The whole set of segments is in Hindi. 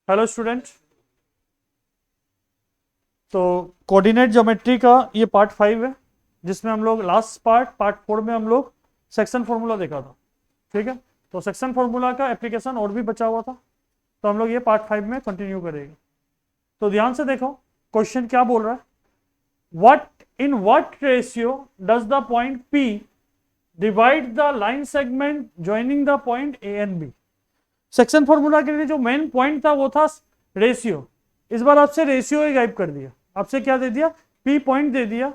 Hello student. तो कोऑर्डिनेट ज्योमेट्री का ये पार्ट 5 है, जिसमें हम लोग लास्ट पार्ट 4 में हम लोग सेक्शन फॉर्मूला देखा था। ठीक है, तो सेक्शन फॉर्मूला का एप्लीकेशन और भी बचा हुआ था, तो हम लोग ये पार्ट 5 में कंटिन्यू करेंगे। तो ध्यान से देखो, क्वेश्चन क्या बोल रहा है। What ratio does the point P divide the line segment joining the point A and B। Section formula के लिए जो मेन पॉइंट था वो था रेशियो। इस बार आपसे रेशियो ही गायब कर दिया। आपसे क्या दे दिया? P पॉइंट दे दिया,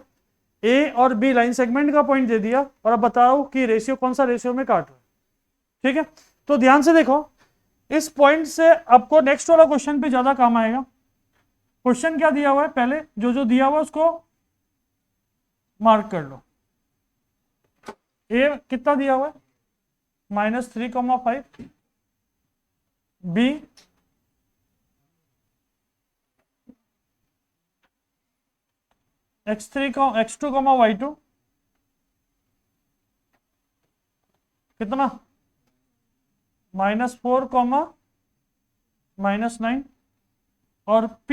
A और B लाइन सेगमेंट का पॉइंट दे दिया, और अब बताओ कि रेशियो कौन सा रेशियो में काट रहा है। ठीक है, तो ध्यान से देखो, इस पॉइंट से आपको नेक्स्ट वाला क्वेश्चन पे ज्यादा काम आएगा। क्वेश्चन क्या दिया हुआ है, पहले जो जो दिया हुआ है उसको मार्क कर लो। A कितना दिया हुआ है? -3,5। B x2, y2 कितना? -4, -9। और P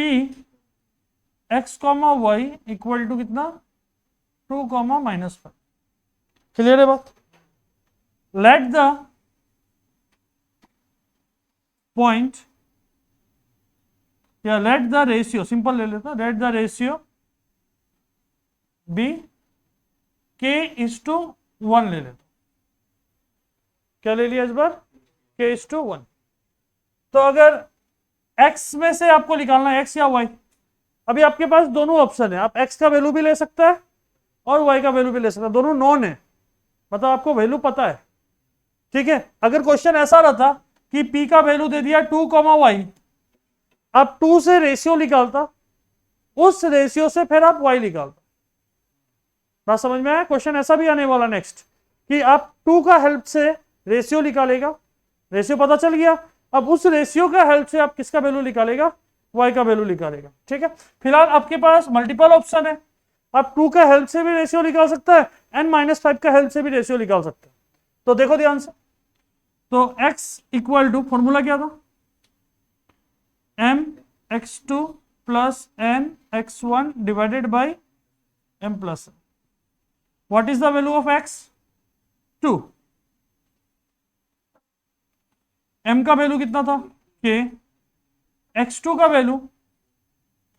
x, y equal to कितना? 2, -5। क्लियर है बात? लेट द पॉइंट या लेट द रेशियो, सिंपल ले लेता, late the ratio be k:1 ले लेता। क्या ले लिया इस बार? k:1। तो अगर x में से आपको निकालना है x या y, अभी आपके पास दोनों ऑप्शन है। आप x का वैल्यू भी ले सकता है और y का वैल्यू भी ले सकता है, दोनों नॉन है, मतलब आपको वैल्यू पता है। ठीक है, अगर क्वेश्चन ऐसा रहता कि p का वैल्यू दे दिया 2, y, आप 2 से रेशियो निकालता, उस रेशियो से फिर आप y निकालता। बात समझ में आया? क्वेश्चन ऐसा भी आने वाला नेक्स्ट, कि आप 2 का हेल्प से रेशियो निकालेगा, रेशियो पता चल गया, अब उस रेशियो का हेल्प से आप किसका वैल्यू निकालेगा? y का वैल्यू निकालेगा। ठीक है, फिलहाल आपके पास मल्टीपल ऑप्शन है, आप 2 का हेल्प से भी रेशियो निकाल सकता है एंड -5 का हेल्प से भी रेशियो निकाल सकता है। तो देखो ध्यान से, तो x इक्वल टू, फॉर्मूला क्या था? mx2 plus nx1 divided by m plus. What is the value of x? 2। m का वैल्यू कितना था? k। x2 का वैल्यू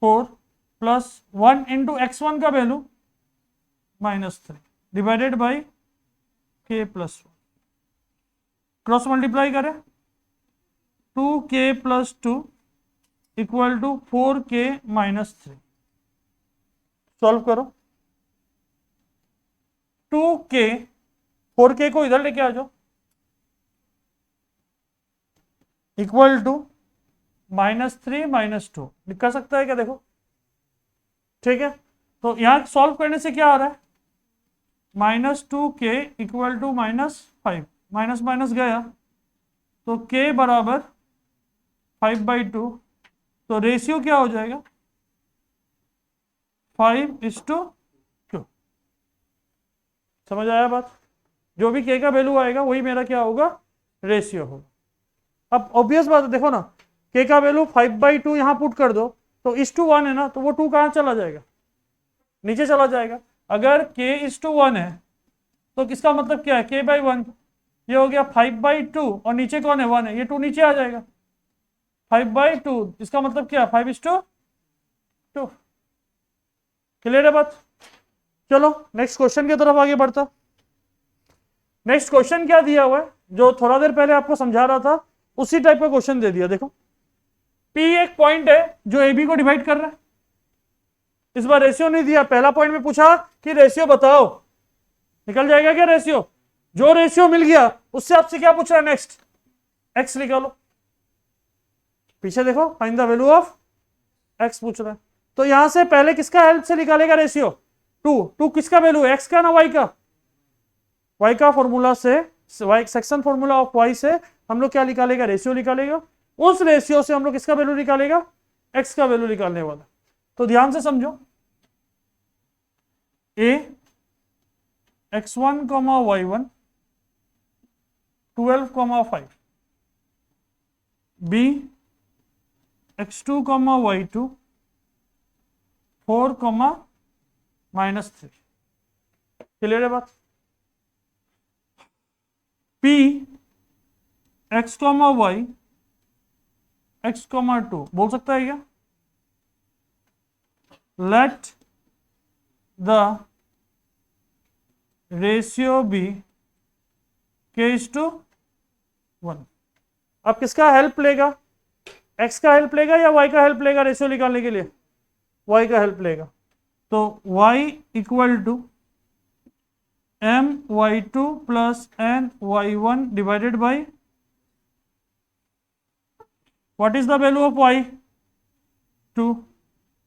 4 प्लस 1 इंटू x1 का value -3 divided by k plus 1। Cross multiply करें, 2k plus 2 equal to 4k -3। Solve करो, 2k, 4k को इधर लेके आ जाओ, इक्वल टू -3 -2 लिखा सकता है क्या? देखो, ठीक है, तो यहां सॉल्व करने से क्या आ रहा है? -2k equal to -5, minus minus गया तो k बराबर 5/2। तो रेशियो क्या हो जाएगा? 5:2। समझ आया बात? जो भी k का वैल्यू आएगा वही मेरा क्या होगा? रेशियो होगा। अब ऑब्वियस बात है, देखो ना, k का वैल्यू 5/2 यहां पुट कर दो, तो इस टू 1 है ना, तो वो 2 कहां चला जाएगा? नीचे चला जाएगा। अगर k:1 है तो किसका मतलब क्या है? k/1। ये हो गया 5/2, और नीचे कौन है? 1 है, ये 2 नीचे आ जाएगा। 5/2 इसका मतलब क्या? 5:2। क्लियर है बात? चलो नेक्स्ट क्वेश्चन की तरफ आगे बढ़ता। नेक्स्ट क्वेश्चन क्या दिया हुआ है, जो थोड़ा देर पहले आपको समझा रहा था, उसी टाइप का क्वेश्चन दे दिया। देखो, P एक पॉइंट है जो AB को डिवाइड कर रहा है। इस बार रेशियो नहीं दिया, पहला पॉइंट में पूछा कि रेशियो बताओ, निकल जाएगा क्या रेशियो? जो रेशियो मिल गया उससे आपसे क्या पूछ रहा है नेक्स्ट? एक्स निकालो। पीछे देखो, find the value of x पूछ रहा है, तो यहां से पहले किसका हेल्प से निकालेगा रेशियो? 2 किसका वैल्यू है? एक्स का ना वाई का? वाई का फॉर्मूला से, y section formula of y से हम लोग क्या निकालेगा? रेशियो निकालेगा। उस रेशियो से हम लोग किसका वैल्यू निकालेगा? एक्स का वैल्यू निकालने वाला। तो ध्यान से समझो, A x1, y1 12, 5, b x2 comma y2 4 comma -3। Clear है बात? p x comma y x comma 2 बोल सकता है क्या? Let the ratio be k:1। अब किसका हेल्प लेगा? x का हेल्प लेगा या y का हेल्प लेगा रेशियो निकालने के लिए? y का हेल्प लेगा। तो y equal to my2 plus ny1 divided by what is the value of y? 2।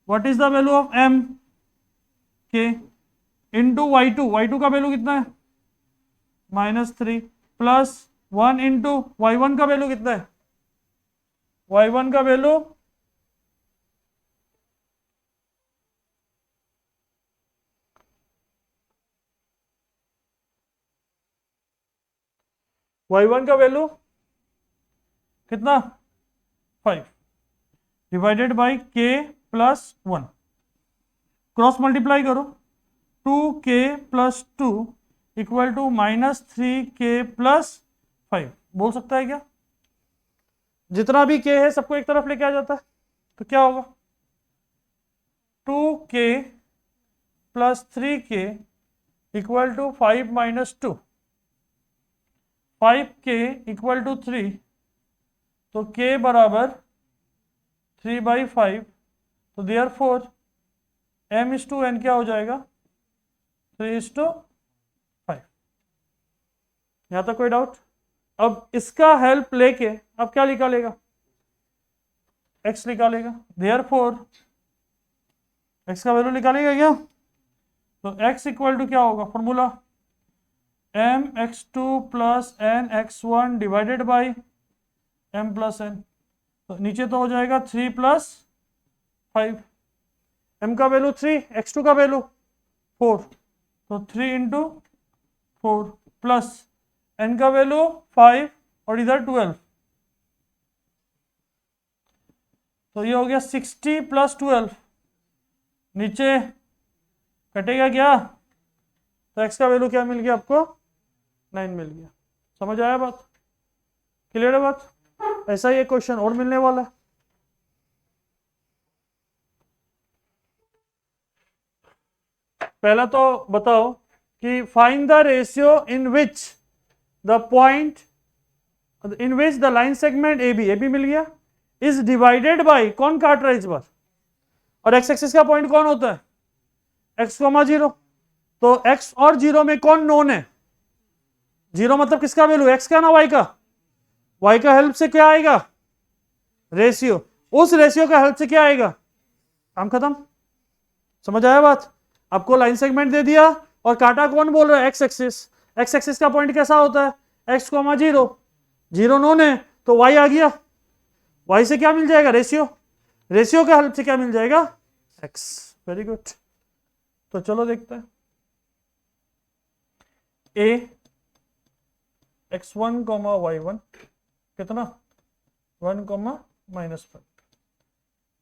What is the value of m? k into y2 का वैल्यू कितना है? -3 प्लस 1 इंटू y1 का वैल्यू कितना है? y1 का वैल्यू y1 का वैल्यू कितना? 5 divided by k plus 1। Cross multiply करो। 2k plus 2 equal to -3k plus 5। बोल सकता है क्या? जितना भी k है सबको एक तरफ लेके आ जाता है तो क्या होगा? 2k plus 3k equal to 5 minus 2। 5k equal to 3 तो k बराबर 3/5। तो देयरफॉर m/n क्या हो जाएगा? 3:5। यहां तक कोई डाउट? अब इसका हेल्प लेके अब क्या निकालेगा? x निकालेगा। देयरफॉर x का वैल्यू निकालेगा क्या? तो x इक्वल टू क्या होगा? Formula mx2 plus nx1 divided by m plus n। तो नीचे तो हो जाएगा 3 प्लस 5। m का वैल्यू 3, x2 का वैल्यू 4, तो 3 इंटू 4 प्लस n का वैल्यू 5 और इधर 12। तो ये हो गया 60 प्लस 12। नीचे कटेगा क्या? तो x का वैल्यू क्या मिल गया आपको? 9 मिल गया। समझ आया बात? क्लियर है बात? ऐसा ही एक क्वेश्चन और मिलने वाला है। पहला तो बताओ कि find the ratio in which the point in which the line segment AB मिल गया इज डिवाइडेड बाय, कौन काट रहा है इस बार? और x एक्सिस का पॉइंट कौन होता है? x, 0। तो x और 0 में कौन नोन है? 0 मतलब किसका वैल्यू? x का ना y का? y का हेल्प से क्या आएगा? रेशियो। उस रेशियो का हेल्प से क्या आएगा? काम खत्म। समझ आया बात? आपको लाइन सेगमेंट दे दिया और काटा कौन बोल रहा है? x axis. x एक्सिस का पॉइंट कैसा होता है? x, 0। 0 नोन है तो y आ गया। y से क्या मिल जाएगा? रेशियो। रेशियो का हेल्प से क्या मिल जाएगा? x। Very good. तो चलो देखते हैं। a x1, y1 कितना? 1, -5।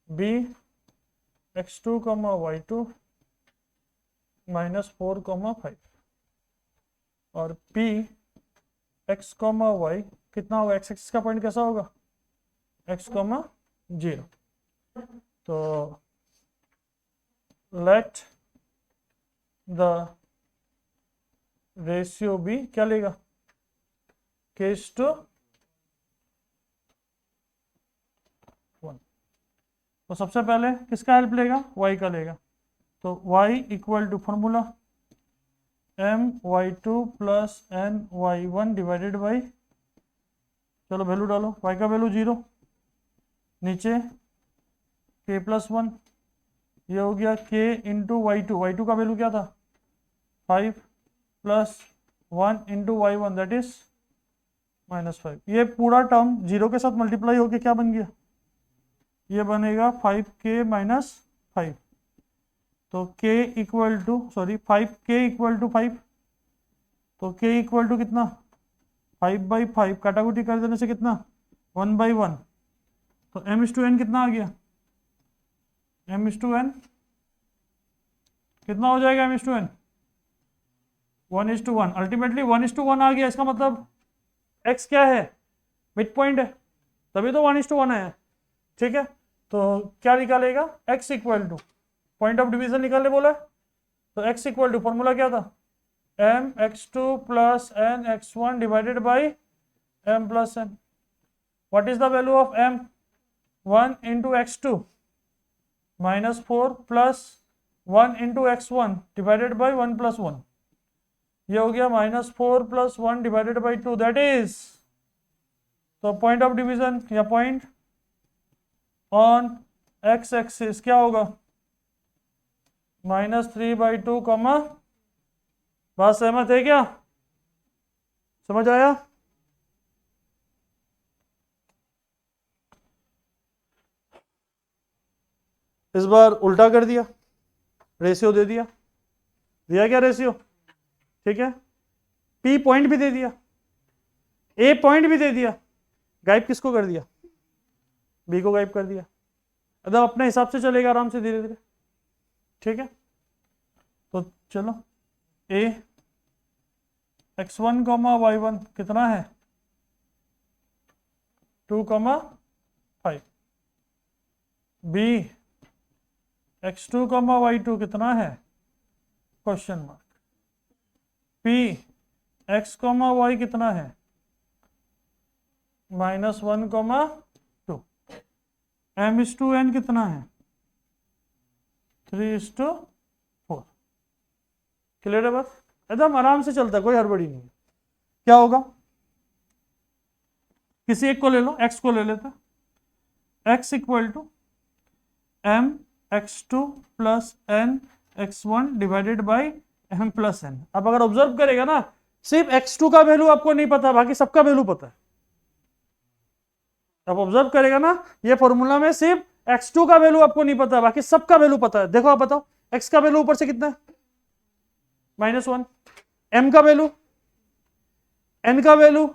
b x2, y2 -4, 5। और p x, y कितना होगा? x एक्सिस का पॉइंट कैसा होगा? x, 0। तो लेट द रेशियो बी क्या लेगा? k:1। तो सबसे पहले किसका हेल्प लेगा? y का लेगा। तो y equal to formula my2 plus ny1 divided by, चलो वैल्यू डालो। y का वैल्यू 0, नीचे k प्लस 1, ये हो गया k इंटू y2 का वैल्यू क्या था? 5 plus 1 into y1 that is -5। ये पूरा टर्म 0 के साथ मल्टीप्लाई होके क्या बन गया? ये बनेगा 5k माइनस 5। तो k equal to 5k equal to 5। तो k इक्वल टू कितना? 5/5 काटाकुटी कर देने से कितना? 1/1। तो m/n कितना आ गया, m/n कितना हो जाएगा, m/n 1:1, अल्टीमेटली 1:1 आ गया। इसका मतलब x क्या है, मिड पॉइंट है, तभी तो 1:1 है। ठीक है, तो क्या निकालेगा, x equal two point of division निकालने बोला है, तो x इक्वल टू फॉर्मूला क्या था, mx2 plus nx1 divided by m plus n। What is the value of m, 1 into x2 minus 4 plus 1 into x1 divided by 1 plus 1, ये हो गया -4 plus 1 divided by 2, that is, तो पॉइंट ऑफ डिवीजन या पॉइंट ऑन x एक्सिस क्या होगा, -3/2 कॉमा, बात सहमत है क्या, समझ आया। इस बार उल्टा कर दिया, रेशियो दे दिया, दिया क्या रेशियो, ठीक है, P पॉइंट भी दे दिया, A पॉइंट भी दे दिया, गायब किसको कर दिया, B को गायब कर दिया। एकदम अपने हिसाब से चलेगा आराम से धीरे धीरे, ठीक है। तो चलो A x1, y1 कितना है 2, 5, B x2, y2 कितना है question mark, P x, y कितना है -1, 2, m/n कितना है 3:4। क्लियर है बात, एकदम आराम से चलता है, कोई हड़बड़ी नहीं है। क्या होगा, किसी एक को ले लो, x को ले लेते, x equal to m x2 plus n x1 divided by m plus n। अब अगर ऑब्जर्व करेगा ना, सिर्फ x2 का वैल्यू आपको नहीं पता, बाकी सबका वैल्यू पता है। अब ऑब्जर्व करेगा ना, ये फॉर्मूला में सिर्फ x2 का वैल्यू आपको नहीं पता, बाकी सबका वैल्यू पता है। देखो आप बताओ, x का वैल्यू ऊपर से कितना है -1, m का वैल्यू, n का वैल्यू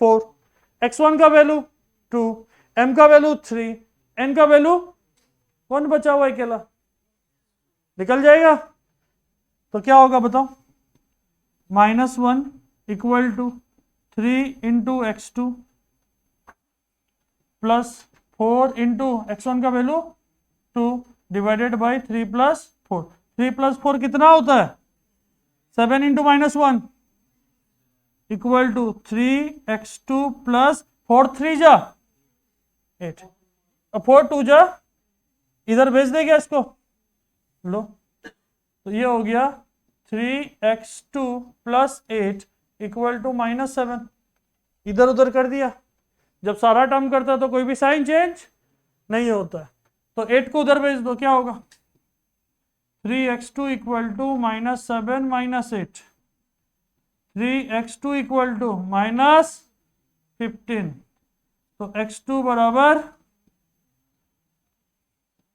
4, x1 का वैल्यू 2, m का वैल्यू 3, n का वैल्यू 1 बचा हुआ अकेला, निकल जाएगा। तो क्या होगा बताओ, -1 equal to 3 into x2 plus 4 into x1 का value 2 divided by 3 plus 4, 3 plus 4 कितना होता है 7 into -1 equal to 3x2 plus 4 3 जा 8, 4 2 जा, इधर भेज देगा इसको, लो, तो ये हो गया 3x2 प्लस 8 इक्वल टू -7, इधर उधर कर दिया। जब सारा टर्म करता है तो कोई भी साइन चेंज नहीं होता है, तो 8 को उधर भेज दो, क्या होगा 3x2 equal to -7 -8, 3x2 equal to -15, तो x2 बराबर,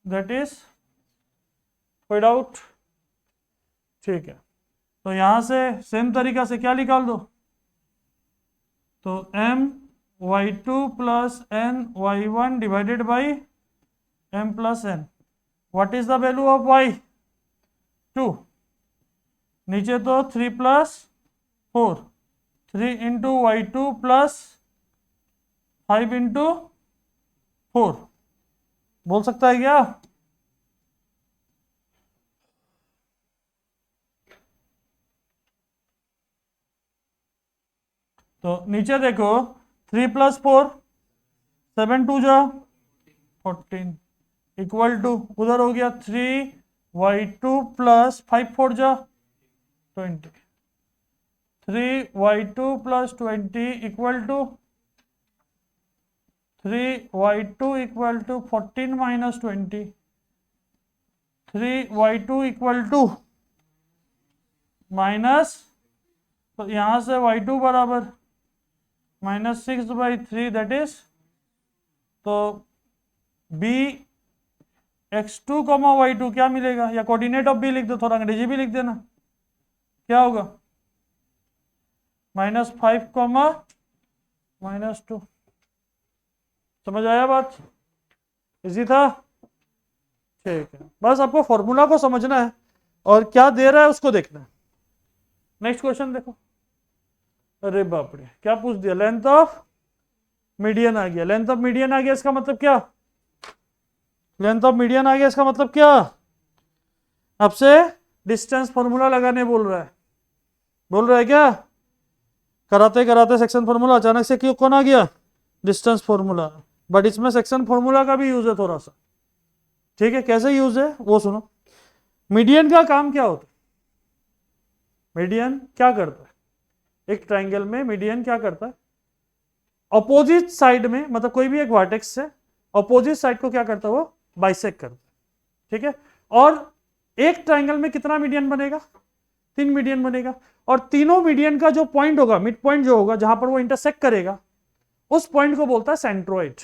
दैट इज, कोई डाउट, ठीक है। तो यहां से सेम तरीका से क्या निकाल दो, तो my2 plus n y1 divided by m plus n। What is the value of y2, नीचे तो 3 plus 4, 3 into y2 plus 5 into 4, बोल सकता है क्या, तो नीचे देखो 3 प्लस 4, 7 2 जा 14 इक्वल टू, उधर हो गया 3y2 प्लस 5 4 जा 20, 3y2 plus 20 equal to 3y2 equal to 14 minus 20, 3y2 equal to minus, तो यहां से y2 बराबर -6/3, दैट इज, तो b x2, y2 क्या मिलेगा, या कोऑर्डिनेट ऑफ b लिख दो, थोड़ा अंग्रेजी भी लिख देना, क्या होगा -5, -2। समझ आया बात, इजी था, ठीक है। बस आपको फॉर्मूला को समझना है और क्या दे रहा है उसको देखना है। नेक्स्ट क्वेश्चन देखो। अरे बाप रे, क्या पूछ दिया, लेंथ ऑफ मीडियन आ गया। लेंथ ऑफ मीडियन आ गया, इसका मतलब क्या, लेंथ ऑफ मीडियन आ गया इसका मतलब क्या, आपसे डिस्टेंस फॉर्मूला लगाने बोल रहा है क्या, कराते कराते सेक्शन फॉर्मूला अचानक से क्यों कौन आ गया, डिस्टेंस फॉर्मूला। बट इसमें सेक्शन फॉर्मूला का भी यूज है थोड़ा सा, ठीक है। कैसे यूज है वो सुनो। मीडियन का काम क्या होता है, मीडियन क्या करता है, एक ट्राइंगल में मीडियन क्या करता है, अपोजिट साइड में, मतलब कोई भी एक वर्टेक्स से अपोजिट साइड को क्या करता है, वो बाइसेक्ट करता है, ठीक है। और एक ट्राइंगल में कितना मीडियन बनेगा, 3 मीडियन बनेगा। और तीनों मीडियन का जो पॉइंट होगा, मिड पॉइंट जो होगा, जहां पर वो इंटरसेक्ट करेगा, उस पॉइंट को बोलता है centroid.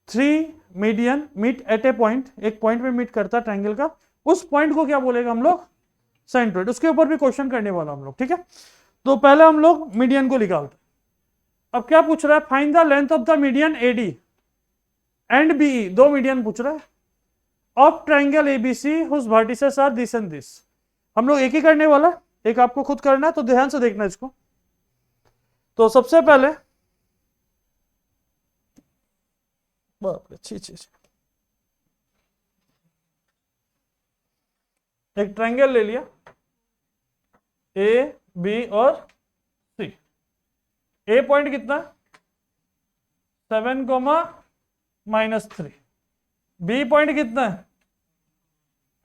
3 median meet at a point, एक पॉइंट में मीट करता है ट्राइंगल का, उस पॉइंट को क्या बोलेगा हम लोग, सेंट्रोइड। उसके ऊपर भी क्वेश्चन करने वाला हम लोग, ठीक है। तो पहले हम लोग मीडियन को निकालते। अब क्या पूछ रहा है, find the length of the median AD and BE, दो मीडियन पूछ रहा है, of triangle ABC whose vertices are this and this. हम लोग एक ही करने वाला, एक आपको खुद करना है, तो ध्यान से देखना इसको। तो सबसे पहले बाप रे, एक ट्राइंगल ले लिया ए बी और सी। ए पॉइंट कितना, 7, -3। बी पॉइंट कितना है,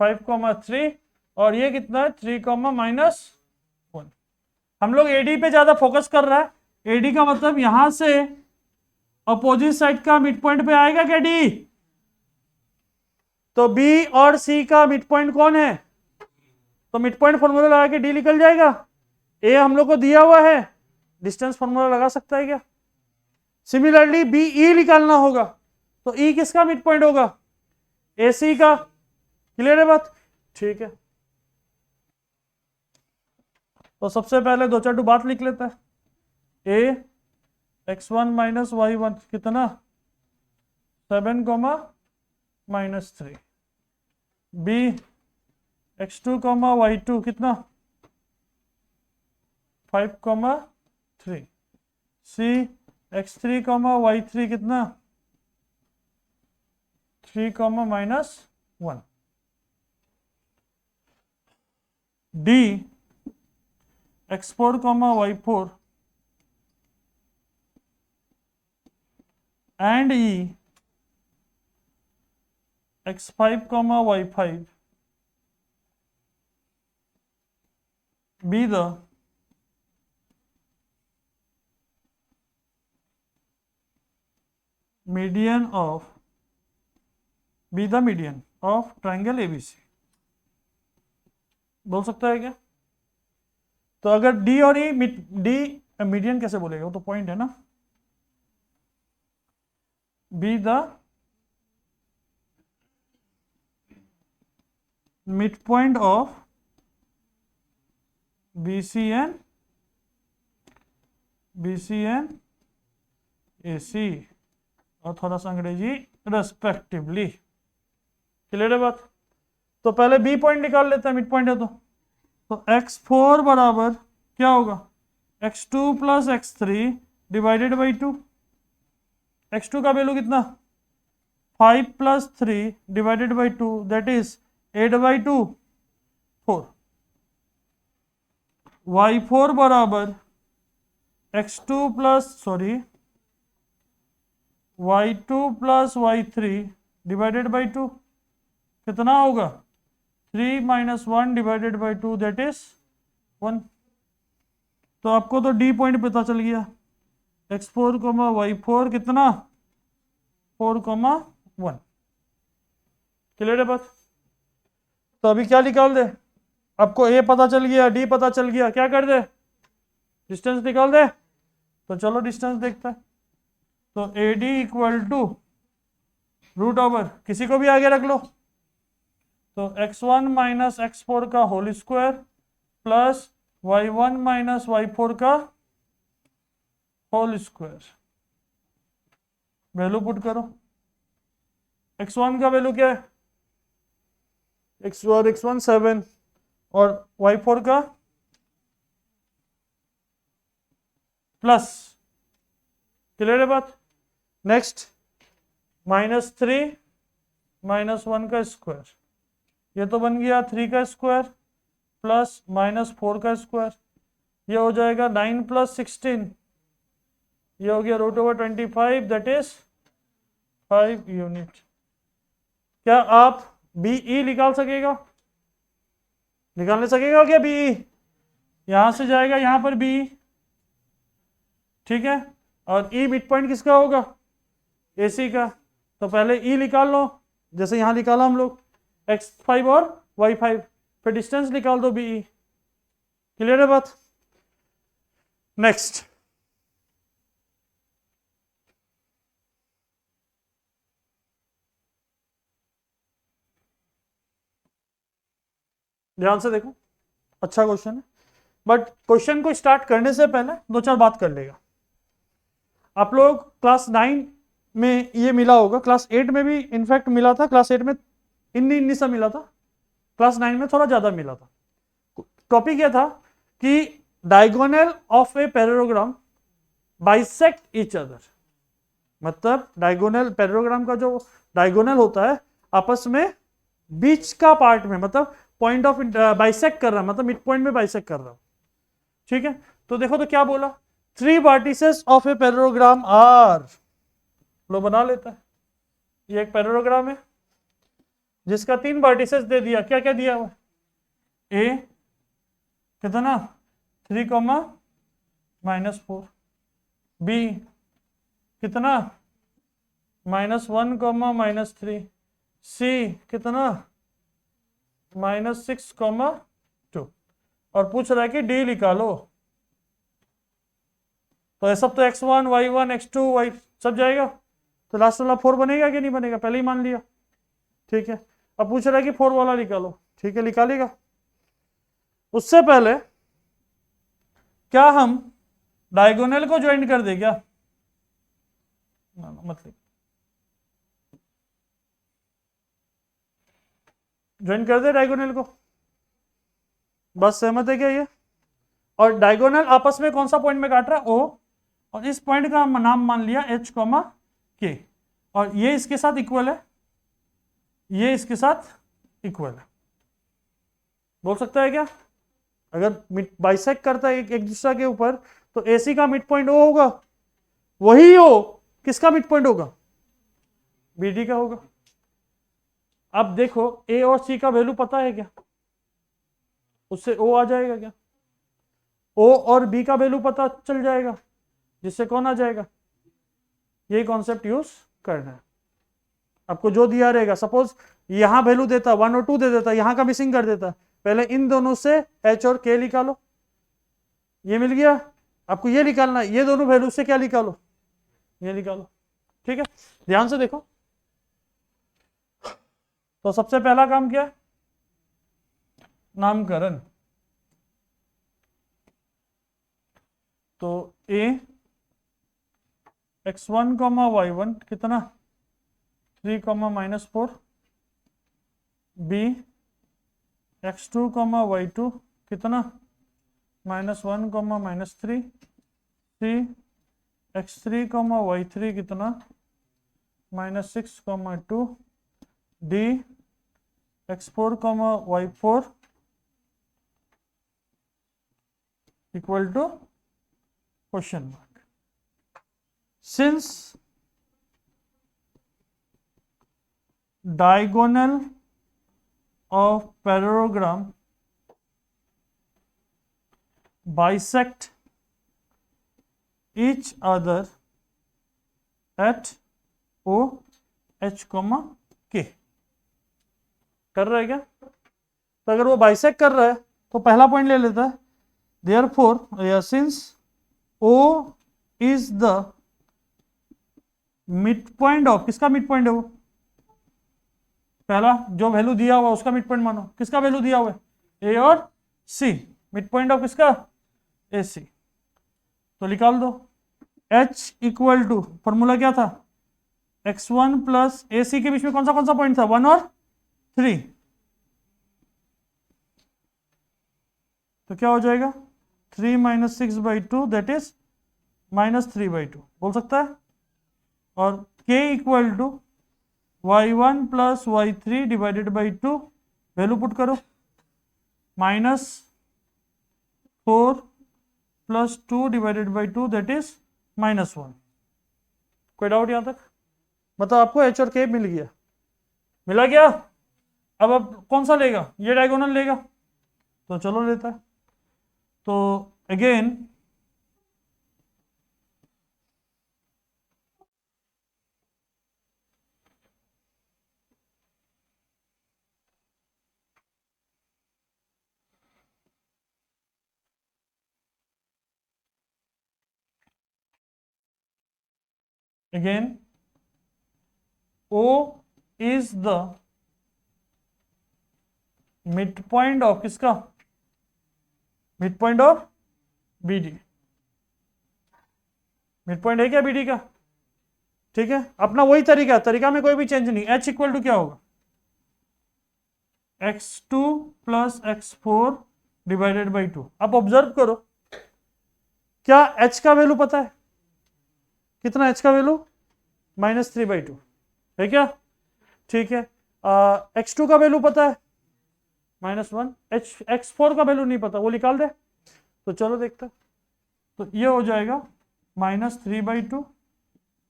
5, 3। और ये कितना है, 3, -1। हम लोग एडी पे ज्यादा फोकस कर रहा है। एडी का मतलब यहां से अपोजिट साइड का मिड पॉइंट पे आएगा क्या डी, तो बी और सी का मिड पॉइंट कौन है, तो मिड पॉइंट फॉर्मूला लगा के डी निकल जाएगा। ए हम लोग को दिया हुआ है, डिस्टेंस फॉर्मूला लगा सकता है क्या। सिमिलरली बी ई निकालना होगा, तो ई किसका मिड पॉइंट होगा, ए सी का। क्लियर है बात, ठीक है। तो सबसे पहले 2-4 बात लिख लेता है। ए x1 - y1 कितना, 7, -3। बी x2, y2 कितना, 5, 3। सी x3, y3 कितना, 3, -1। D x4, y4 and E x5, y5 be the median of triangle ABC। बोल सकता है क्या, तो अगर डी और ई, डी मीडियन कैसे बोलेगा, वो तो पॉइंट है ना। Be the mid point of BC and AC, और थोड़ा सा अंग्रेजी, रेस्पेक्टिवली। क्लियर है बात। तो पहले बी पॉइंट निकाल लेते हैं, मिड पॉइंट है तो x4 बराबर क्या होगा, x2 + x3 divided by 2। x2 का वैल्यू कितना, 5 + 3 divided by 2, that is 8/2, 4। y4 बराबर y2 + y3 डिवाइडेड बाई 2 कितना होगा, 3 - 1 डिवाइडेड बाई 2, दैट इज 1। तो आपको तो डी पॉइंट पता चल गया, x4, y4 कितना, 4, 1। क्लियर है बात। तो अभी क्या निकाल दे, आपको ए पता चल गया, डी पता चल गया, क्या कर दे, डिस्टेंस निकाल दे। तो चलो डिस्टेंस देखते हैं। तो AD = √, किसी को भी आगे रख लो, तो x1 - x4 का whole square plus y1 - y4 का होल स्क्वायर। वैल्यू पुट करो, x1 का वैल्यू क्या है, x1 7 और y4 का प्लस, क्लियर है बात। नेक्स्ट -3 -1 का स्क्वायर, ये तो बन गया 3 का स्क्वायर प्लस -4 का स्क्वायर, ये हो जाएगा 9 + 16, ये हो गया √25, दैट इज 5 यूनिट। क्या आप BE निकाल सकेगा, निकालने सकेगा क्या BE? यहां से जाएगा यहां पर BE, ठीक है, और E मिड पॉइंट किसका होगा, AC का। तो पहले E निकाल लो, जैसे यहां निकाला हम लोग, x5 और y5, फिर डिस्टेंस निकाल दो BE, क्लियर है बात। नेक्स्ट ध्यान से देखो, अच्छा क्वेश्चन है, बट क्वेश्चन को स्टार्ट करने से पहले दो चार बात कर लेगा। आप लोग क्लास 9 में ये मिला होगा, क्लास 8 में भी इनफैक्ट मिला था, क्लास 8 में इन्नी सा मिला था, क्लास 9 में थोड़ा ज्यादा मिला था। टॉपिक यह था कि diagonal of a parallelogram bisect each other, मतलब डायगोनल, पैरेललोग्राम का जो डायगोनल होता है आपस में बीच का पार्ट में, मतलब पॉइंट ऑफ बाइसेक्ट कर रहा है, मतलब मिड पॉइंट में बाइसेक्ट कर रहा है, ठीक है। तो देखो तो क्या बोला, 3 vertices of a parallelogram are, लो बना लेता है, ये एक पैरेललोग्राम है जिसका 3 वर्टिसेस दे दिया, क्या क्या दिया हुआ, ए कितना 3, -4, बी कितना -1, -3, सी कितना -6, 2, और पूछ रहा है कि डी निकालो। तो ये सब तो x1 y1 x2 y सब जाएगा, तो लास्ट वाला 4 बनेगा कि नहीं बनेगा, पहले ही मान लिया, ठीक है। अब पूछ रहा है कि 4 वाला निकालो, ठीक है निकालेगा। उससे पहले क्या हम डायगोनल को ज्वाइन कर दे क्या, मतलब ज्वाइन कर दे डायगोनल को, बस सहमत है क्या ये। और डायगोनल आपस में कौन सा पॉइंट में काट रहा है, O, और इस पॉइंट का नाम मान लिया H, K, और ये इसके साथ इक्वल है, ये इसके साथ इक्वल है, बोल सकता है क्या। अगर बाइसेक्ट करता है एक दूसरा के ऊपर, तो AC का मिड पॉइंट O होगा, वही O किसका मिड पॉइंट होगा, BD का होगा। अब देखो A और C का वैल्यू पता है क्या, उससे O आ जाएगा क्या, O और B का वैल्यू पता चल जाएगा, जिससे कौन आ जाएगा, यही कॉन्सेप्ट यूज करना है। आपको जो दिया रहेगा, सपोज यहां वैल्यू देता 1 और 2 दे देता, यहां का मिसिंग कर देता, पहले इन दोनों से H और K निकालो, ये मिल गया, आपको ये निकालना है, ये दोनों वैल्यू से क्या निकालो, ये निकालो, ठीक है। ध्यान से देखो, तो सबसे पहला काम क्या है, नामकरण। तो A x1, y1 कितना 3, -4, B x2, y2 कितना -1, -3, C x3, y3 कितना -6, 2, D x4, y4 equal to question mark. Since diagonal of parallelogram bisect each other at O, H, K, कर रहा है क्या, तो अगर वो बाइसेक्ट कर रहा है तो पहला पॉइंट ले लेता है, therefore since O is the mid point of, किसका मिड पॉइंट है वो, पहला जो वैल्यू दिया हुआ उसका मिड पॉइंट मानो, किसका वैल्यू दिया हुआ है A और C, मिड पॉइंट ऑफ किसका AC, तो निकाल दो H इक्वल टू, फॉर्मूला क्या था x1 प्लस ए सी के बीच में कौन सा पॉइंट था, 1 और 3, तो क्या हो जाएगा 3 माइनस 6/2 दैट इज -3/2 बोल सकता है। और k equal to y1 plus y3 divided by 2, value put करो, -4 plus 2 divided by 2 that is -1। कोई डाउट यहां तक? मतलब आपको h और k मिल गया, मिला क्या? अब कौन सा लेगा, ये डायगोनल लेगा, तो चलो लेता है। तो again O is the midpoint of किसका, midpoint of BD। midpoint है क्या BD का? ठीक है, अपना वही तरीका में कोई भी चेंज नहीं। H इक्वल टू क्या होगा, x2 plus x4 divided by 2। आप ऑब्जर्व करो, क्या h का वैल्यू पता है कितना, h का वैल्यू -3/2 है क्या? ठीक है, x2 का वैल्यू पता है -1, x4 का वैल्यू नहीं पता, वो निकाल दे। तो चलो देखते हैं, तो ये हो जाएगा -3/2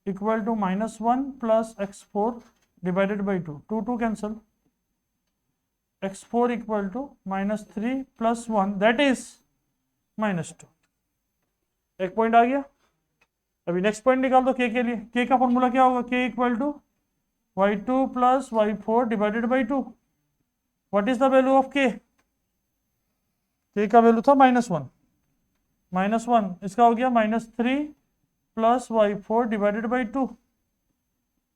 equal to -1 plus x4 divided by 2, 2 cancel, x4 equal to -3 plus 1 that is -2। एक पॉइंट आ गया। अभी नेक्स्ट पॉइंट निकाल दो k के लिए। k का फॉर्मूला क्या होगा, k equal to y2 plus y4 divided by 2। What is the value of k? k का वैल्यू था -1, इसका हो गया -3 प्लस y4 डिवाइडेड बाई 2।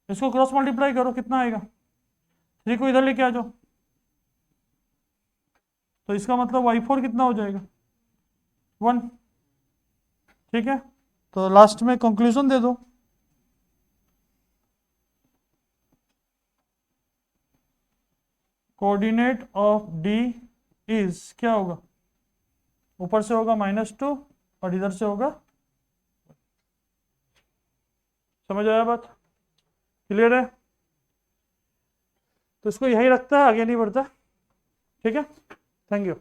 इसको क्रॉस मल्टीप्लाई करो, कितना आएगा, 3 को इधर लेके आ जाओ, तो इसका मतलब y4 कितना हो जाएगा 1। ठीक है, तो लास्ट में कंक्लूजन दे दो। कोऑर्डिनेट ऑफ D इज क्या होगा, ऊपर से होगा -2 और इधर से होगा, समझ आया बात, क्लियर है? तो इसको यही रखता है, आगे नहीं बढ़ता। ठीक है, थैंक यू।